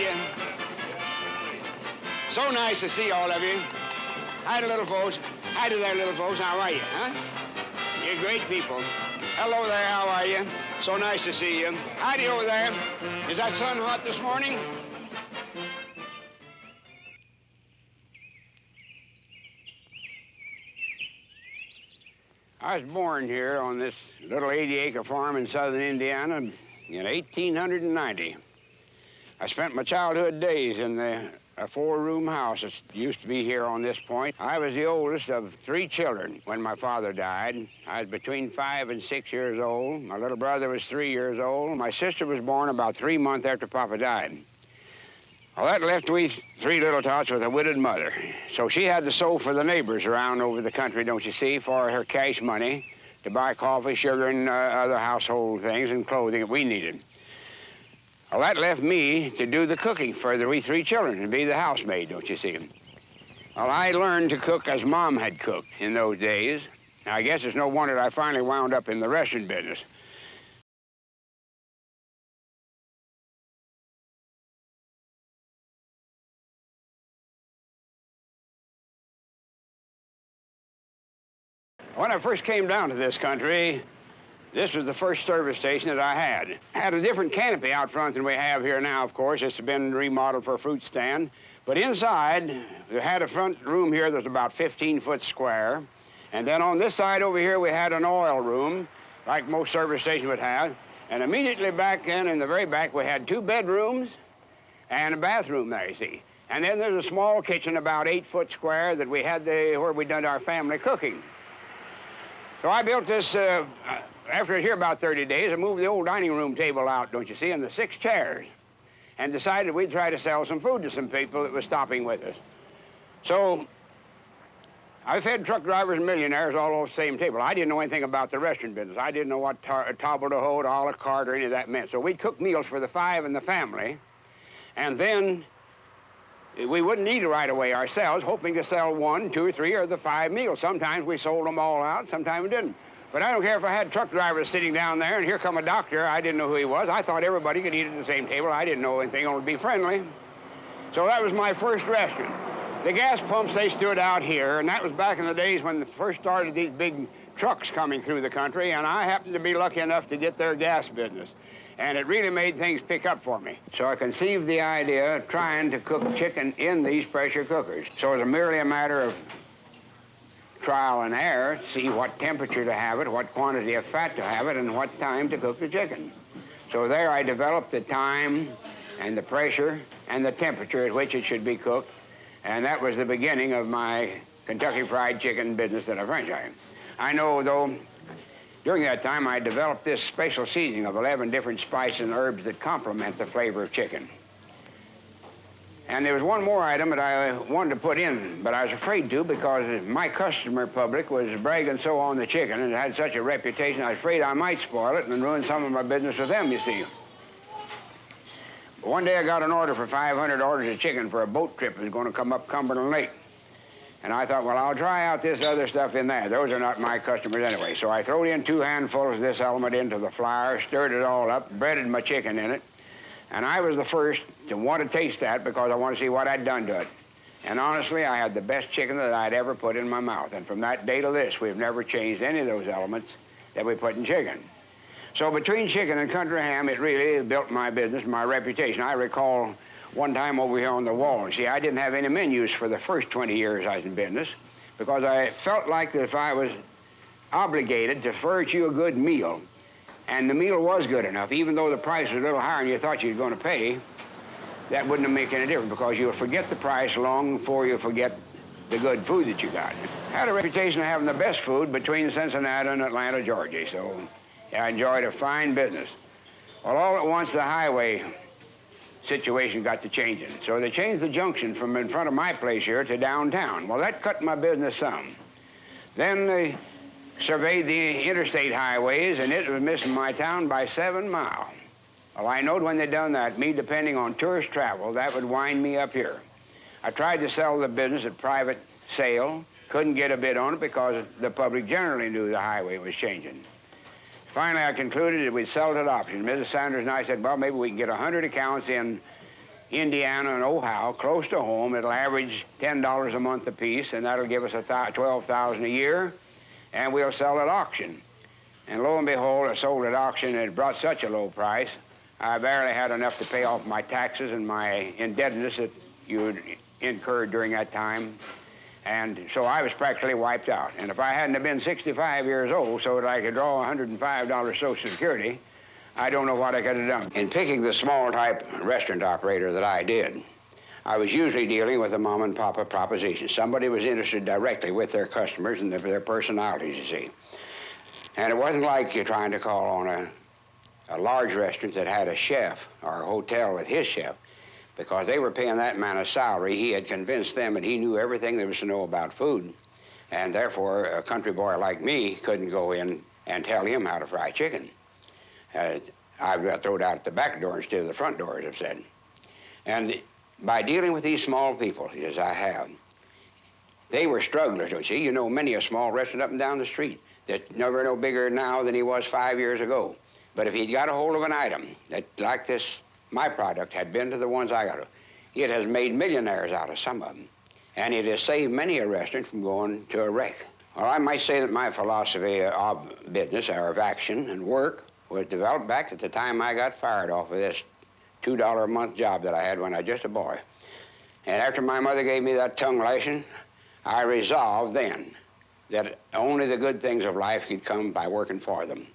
see you. So nice to see all of you. Hi to little folks. Hi to their little folks. How are you, huh? You're great people. Hello there, how are you? So nice to see you. Howdy over there. Is that sun hot this morning? I was born here on this little 80-acre farm in southern Indiana in 1890. I spent my childhood days in a four-room house that used to be here on this point. I was the oldest of three children when my father died. I was between 5 and 6 years old. My little brother was 3 years old. My sister was born about 3 months after Papa died. Well, that left we three little tots with a widowed mother. So she had to sew for the neighbors around over the country, don't you see, for her cash money to buy coffee, sugar, and other household things and clothing that we needed. Well, that left me to do the cooking for we three children and be the housemaid, don't you see. Well, I learned to cook as Mom had cooked in those days. Now, I guess it's no wonder that I finally wound up in the restaurant business. When I first came down to this country, this was the first service station that I had. Had a different canopy out front than we have here now, of course. It's been remodeled for a fruit stand. But inside, we had a front room here that was about 15 foot square. And then on this side over here, we had an oil room, like most service stations would have. And immediately back in the very back, we had 2 bedrooms and a bathroom there, you see. And then there's a small kitchen about 8 foot square that we had where we done our family cooking. So I built this, after I was here about 30 days, I moved the old dining room table out, don't you see, and the 6 chairs, and decided we'd try to sell some food to some people that was stopping with us. So I fed truck drivers and millionaires all on the same table. I didn't know anything about the restaurant business. I didn't know what table d'hote, a la carte, or any of that meant. So we'd cook meals for the 5 in the family, and then we wouldn't eat it right away ourselves, hoping to sell 1, 2, or 3, or the 5 meals. Sometimes we sold them all out, sometimes we didn't. But I don't care if I had truck drivers sitting down there, and here come a doctor. I didn't know who he was. I thought everybody could eat at the same table. I didn't know anything, only be friendly. So that was my first restaurant. The gas pumps, they stood out here, and that was back in the days when they first started these big trucks coming through the country, and I happened to be lucky enough to get their gas business. And it really made things pick up for me. So I conceived the idea of trying to cook chicken in these pressure cookers. So it was merely a matter of trial and error, see what temperature to have it, what quantity of fat to have it, and what time to cook the chicken. So there I developed the time and the pressure and the temperature at which it should be cooked. And that was the beginning of my Kentucky Fried Chicken business that I franchised. I know, though, during that time, I developed this special seasoning of 11 different spices and herbs that complement the flavor of chicken. And there was one more item that I wanted to put in, but I was afraid to because my customer public was bragging so on the chicken and it had such a reputation, I was afraid I might spoil it and ruin some of my business with them, you see. But one day I got an order for 500 orders of chicken for a boat trip that was going to come up Cumberland Lake. And I thought, well, I'll try out this other stuff in there. Those are not my customers anyway. So I throwed in 2 handfuls of this element into the flour, stirred it all up, breaded my chicken in it. And I was the first to want to taste that because I wanted to see what I'd done to it. And honestly, I had the best chicken that I'd ever put in my mouth. And from that day to this, we've never changed any of those elements that we put in chicken. So between chicken and country ham, it really built my business, my reputation. I recall one time over here on the wall. See, I didn't have any menus for the first 20 years I was in business because I felt like that if I was obligated to furnish you a good meal, and the meal was good enough, even though the price was a little higher than you thought you were going to pay, that wouldn't make any difference because you'll forget the price long before you forget the good food that you got. I had a reputation of having the best food between Cincinnati and Atlanta, Georgia, so I enjoyed a fine business. Well, all at once, the highway situation got to changing. So they changed the junction from in front of my place here to downtown. Well, that cut my business some. Then they surveyed the interstate highways, and it was missing my town by 7 miles. Well, I knowed when they done that, me depending on tourist travel, that would wind me up here. I tried to sell the business at private sale, couldn't get a bid on it because the public generally knew the highway was changing. Finally, I concluded that we'd sell it at auction. Mrs. Sanders and I said, well, maybe we can get 100 accounts in Indiana and Ohio, close to home. It'll average $10 a month apiece, and that'll give us $12,000 a year, and we'll sell at auction. And lo and behold, I sold at auction, and it brought such a low price, I barely had enough to pay off my taxes and my indebtedness that you incurred during that time. And so I was practically wiped out. And if I hadn't have been 65 years old so that I could draw $105 Social Security, I don't know what I could have done. In picking the small type restaurant operator that I did, I was usually dealing with a mom and pop proposition. Somebody was interested directly with their customers and their personalities, you see. And it wasn't like you're trying to call on a large restaurant that had a chef or a hotel with his chef, because they were paying that man a salary. He had convinced them that he knew everything there was to know about food, and therefore a country boy like me couldn't go in and tell him how to fry chicken. I'd throw it out the back door instead of the front door, as I've said. And by dealing with these small people, as I have, they were strugglers, don't you see? You know many a small restaurant up and down the street that's never no bigger now than he was 5 years ago. But if he'd got a hold of an item that, like this, my product had been to the ones I got, it has made millionaires out of some of them. And it has saved many a restaurant from going to a wreck. Well, I might say that my philosophy of business, or of action and work, was developed back at the time I got fired off of this $2 a month job that I had when I was just a boy. And after my mother gave me that tongue lashing, I resolved then that only the good things of life could come by working for them.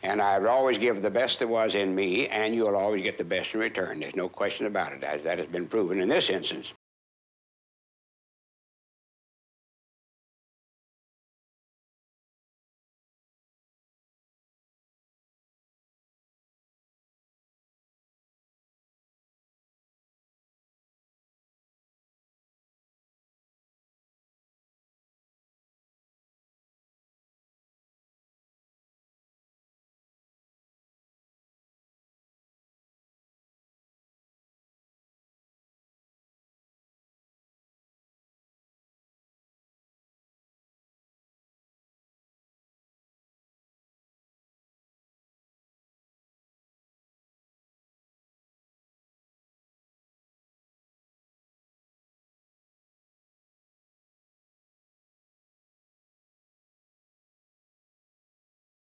And I would always give the best there was in me, and you'll always get the best in return. There's no question about it, as that has been proven in this instance.